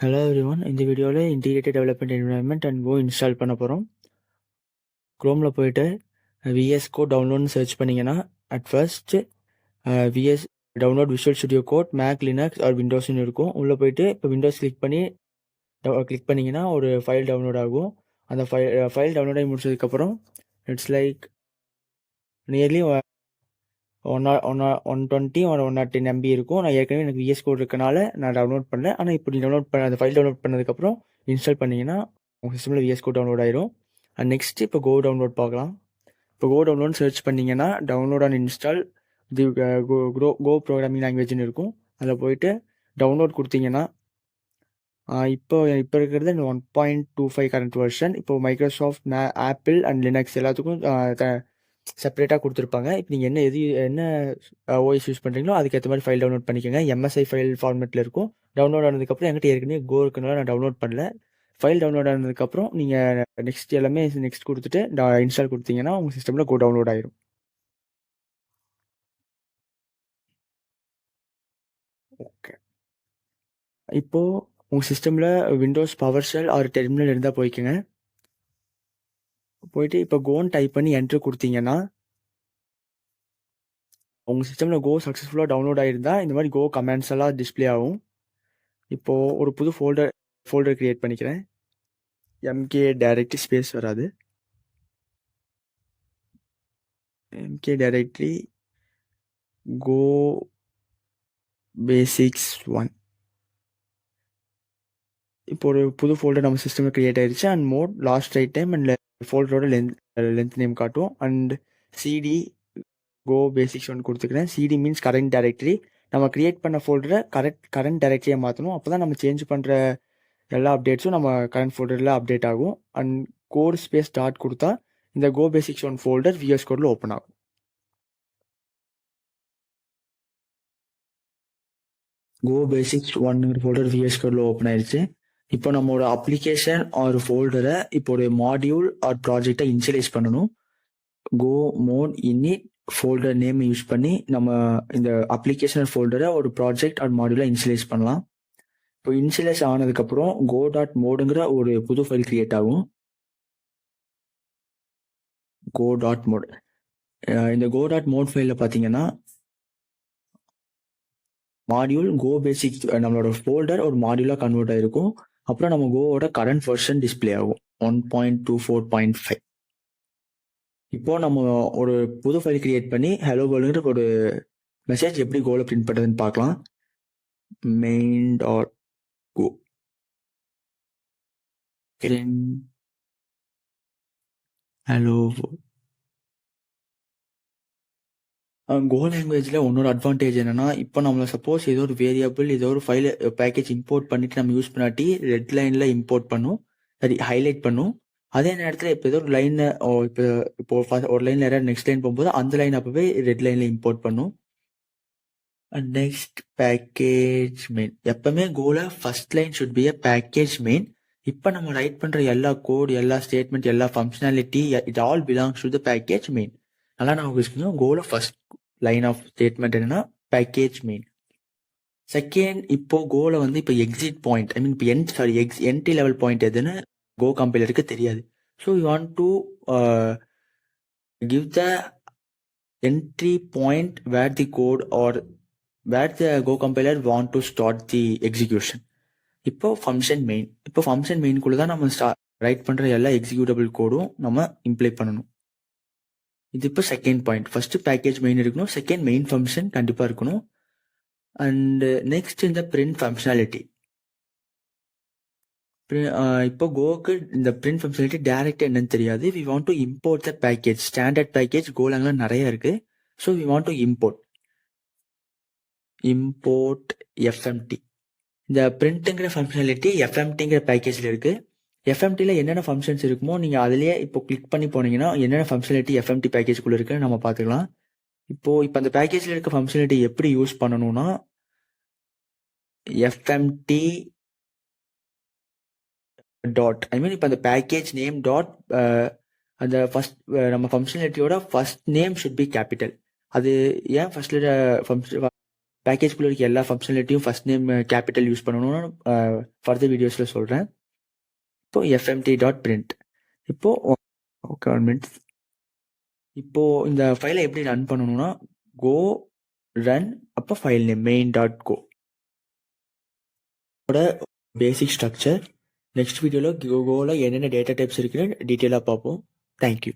Hello everyone, இந்த வீடியோவில் integrated development environment and Go install பண்ண போகிறோம். க்ரோமில் போயிட்டு விஎஸ் கோட் டவுன்லோட்னு சர்ச் பண்ணிங்கன்னா at first VS download Visual Studio Code Mac Linux or விண்டோஸ்னு இருக்கும். உள்ளே போயிட்டு இப்போ விண்டோஸ் கிளிக் பண்ணிங்கன்னா ஒரு ஃபைல் டவுன்லோட் ஆகும். அந்த ஃபைல் டவுன்லோட் ஆகி முடிச்சதுக்கப்புறம் it's like nearly 120 or 110 MB இருக்கும். நான் ஏற்கனவே எனக்கு விஎஸ் கோட் இருக்கனால நான் டவுன்லோட் பண்ணல. ஆனால் இப்போ நீ அந்த ஃபைல் டவுன்லோட் பண்ணதுக்கப்புறம் இன்ஸ்டால் பண்ணிங்கன்னா உங்கள் சிஸ்டமில் விஎஸ் கோட் டவுன்லோட் ஆயிரும். அண்ட் நெக்ஸ்ட் இப்போ கோ டவுன்லோட் பார்க்கலாம். இப்போ கோ டவுன்லோட் சர்ச் பண்ணிங்கன்னா download and install the Go programming லாங்குவேஜ்னு இருக்கும். அதில் போயிட்டு டவுன்லோட் கொடுத்தீங்கன்னா இப்போ இருக்கிறது 1.25 கரண்ட் வெர்ஷன். இப்போ மைக்ரோசாஃப்ட் ஆப்பிள் அண்ட் லினக்ஸ் எல்லாத்துக்கும் செப்பரேட்டாக கொடுத்துருப்பாங்க. இப்போ நீங்கள் என்ன ஓஎஸ் யூஸ் பண்ணுறீங்களோ அதுக்கேற்ற மாதிரி ஃபைல் டவுன்லோட் பண்ணிக்கோங்க. எம்எஸ்ஐ ஃபைல் ஃபார்மேட்டில் இருக்கும். டவுன்லோட் ஆனதுக்கப்புறம் என்கிட்ட ஏற்கனவே கோ இருக்கனால நான் டவுன்லோட் பண்ணல. ஃபைல் டவுன்லோட் ஆனதுக்கப்புறம் நீங்கள் நெக்ஸ்ட் எல்லாமே நெக்ஸ்ட் கொடுத்துட்டு இன்ஸ்டால் கொடுத்தீங்கன்னா உங்கள் சிஸ்டமில் கோ டவுன்லோட் ஆயிரும். ஓகே, இப்போது உங்கள் சிஸ்டமில் Windows PowerShell or terminal இருந்தால் போய்க்குங்க. போயிட்டு இப்போ கோன்னு டைப் பண்ணி என்ட்ரு கொடுத்தீங்கன்னா உங்கள் சிஸ்டமில் கோ சக்ஸஸ்ஃபுல்லாக டவுன்லோட் ஆகிருந்தா இந்த மாதிரி கோ கமெண்ட்ஸ் எல்லாம் டிஸ்பிளே ஆகும். இப்போது ஒரு புது ஃபோல்டர் க்ரியேட் பண்ணிக்கிறேன். எம்கே டைரக்டரி ஸ்பேஸ் வராது. MK directory Go basics 1. இப்போ ஒரு புது ஃபோல்டர் நம்ம சிஸ்டமில் க்ரியேட் ஆயிடுச்சு. And mode last write time and ஃபோல்டரோட லென்த் நேம் காட்டும். அண்ட் சிடி கோ பேசிக்ஸ் 1 கொடுத்துக்கிறேன். CD means current directory. நம்ம க்ரியேட் பண்ண ஃபோல்டரை கரண்ட் டைரக்டரியாக மாற்றணும். அப்போ தான் நம்ம சேஞ்ச் பண்ணுற எல்லா அப்டேட்ஸும் நம்ம கரண்ட் ஃபோல்டரில் அப்டேட் ஆகும். அண்ட் கோட் ஸ்பேஸ் டாட் கொடுத்தா இந்த கோ பேசிக்ஸ் 1 ஃபோல்டர் விஎஸ் கோடில் ஓப்பன் ஆகும். கோ பேசிக்ஸ் 1 ஃபோல்டர் விஎஸ் கோடில் ஓப்பன் ஆயிடுச்சு. இப்போ நம்மளோட அப்ளிகேஷன் ஒரு ஃபோல்டரை இப்போ ஒரு மாடியூல் ஆர் ப்ராஜெக்டை இனிஷியலைஸ் பண்ணணும். Go mod init folder name use பண்ணி நம்ம இந்த அப்ளிகேஷன் ஃபோல்டரை ஒரு ப்ராஜெக்ட் ஆர் மாடியூலை இனிஷியலைஸ் பண்ணலாம். இப்போ இனிஷியலைஸ் ஆனதுக்கப்புறம் கோ டாட் மோடுங்கிற ஒரு புது ஃபைல் கிரியேட் ஆகும். கோ டாட் மோட் இந்த கோ டாட் மோட் ஃபைலில் பார்த்தீங்கன்னா மாடியூல் கோ பேசிக் நம்மளோட ஃபோல்டர் ஒரு மாடியூலாக கன்வெர்ட் ஆகிருக்கும். அப்புறம் நம்ம கோவோட கரண்ட் வெர்ஷன் டிஸ்பிளே ஆகும் 1.24.5. இப்போ நம்ம ஒரு புது ஃபைல் கிரியேட் பண்ணி ஹலோ வேர்ல்டுங்கிற ஒரு மெசேஜ் எப்படி கோவில் பிரிண்ட் பண்ணுறதுன்னு பார்க்கலாம். main.go hello. கோ லாங்குவேஜில் இன்னொரு அட்வான்டேஜ் என்னன்னா, இப்போ நம்மளை சப்போஸ் ஏதோ ஒரு வேரியபிள் ஏதோ ஒரு ஃபைல் பேக்கேஜ் இம்போர்ட் பண்ணிட்டு நம்ம யூஸ் பண்ணாட்டி ரெட் லைனில் இம்போர்ட் பண்ணும், சரி ஹைலைட் பண்ணும். அதே நேரத்தில் இப்போ ஏதோ ஒரு லைனை இப்போ ஒரு லைனில் யாராவது நெக்ஸ்ட் லைன் போகும்போது அந்த லைன் அப்போவே ரெட் லைனில் இம்போர்ட் பண்ணும். Next package main. எப்பவுமே கோல first line should be a package main. இப்போ நம்ம ரைட் பண்ணுற எல்லா கோட் எல்லா ஸ்டேட்மெண்ட் எல்லா functionality it all belongs to the package main. நல்லா நான் வச்சுக்கோங்க, கோல ஃபர்ஸ்ட் லைன் ஆஃப் ஸ்டேட்மெண்ட் என்னன்னா பேக்கேஜ் மெயின். செகண்ட், இப்போ கோல வந்து இப்போ எக்ஸிட் பாயிண்ட் ஐ மீன் இப்போ என்ட்ரி லெவல் பாயிண்ட் எதுன்னு கோ கம்பைலருக்கு தெரியாது. So you want to give the entry point where the code are where the Go compiler want to start the execution. இப்போ function main. இப்போ ஃபங்க்ஷன் மெயின்குள்ள தான் நம்ம right பண்ணுற எல்லா எக்ஸிக்யூட்டபிள் கோடும் நம்ம இம்ப்ளை பண்ணணும். இது இப்போ second point. First package main இருக்கணும், செகண்ட் மெயின் ஃபங்க்ஷன் கண்டிப்பாக இருக்கணும். அண்ட் நெக்ஸ்ட் இந்த பிரிண்ட் ஃபங்க்ஷனாலிட்டி. இப்போ கோக்கு இந்த பிரிண்ட் ஃபங்க்ஷனாலிட்டி டேரக்டாக என்னன்னு தெரியாது. We want to import the package. Standard package கோலாங்கலாம் நிறைய இருக்கு. So we want to import fmt. இந்த பிரிண்ட்டுங்கிற ஃபங்க்ஷனாலிட்டி எஃப்எம்டிங்கிற பேக்கேஜில் இருக்குது. எஃப்எம்டியில் என்னென்ன ஃபங்க்ஷன்ஸ் இருக்குமோ நீங்கள் அதிலேயே இப்போ கிளிக் பண்ணி போனீங்கன்னா என்னென்ன ஃபங்க்ஷனாலிட்டி எஃப்எம்டி பேக்கேஜ்குள்ளே இருக்குன்னு நம்ம பார்த்துக்கலாம். இப்போ அந்த பேக்கேஜில் இருக்க ஃபங்க்ஷனாலிட்டி எப்படி யூஸ் பண்ணணும்னா எஃப்எம்டி டாட் ஐ மீன் இப்போ அந்த பேக்கேஜ் நேம் டாட் அந்த ஃபர்ஸ்ட் நம்ம ஃபங்க்ஷனாலிட்டியோட first name should be capital. அது ஏன் ஃபர்ஸ்ட் பேக்கேஜ்குள்ளே இருக்க எல்லா ஃபங்க்ஷனாலிட்டியும் ஃபர்ஸ்ட் நேம் கேபிட்டல் யூஸ் பண்ணணும்னு ஃபர்தர் வீடியோஸில் சொல்கிறேன். இப்போ fmt.print இப்போ ஓகே 1 minute. இப்போ இந்த ஃபைலை எப்படி ரன் பண்ணணும்னா கோ ரன் அப்போ ஃபைல் நேம் main.go பேசிக் ஸ்ட்ரக்சர். நெக்ஸ்ட் வீடியோவில் கோவில் என்னென்ன டேட்டா டைப்ஸ் இருக்குன்னு டீட்டெயிலாக பார்ப்போம். தேங்க்யூ.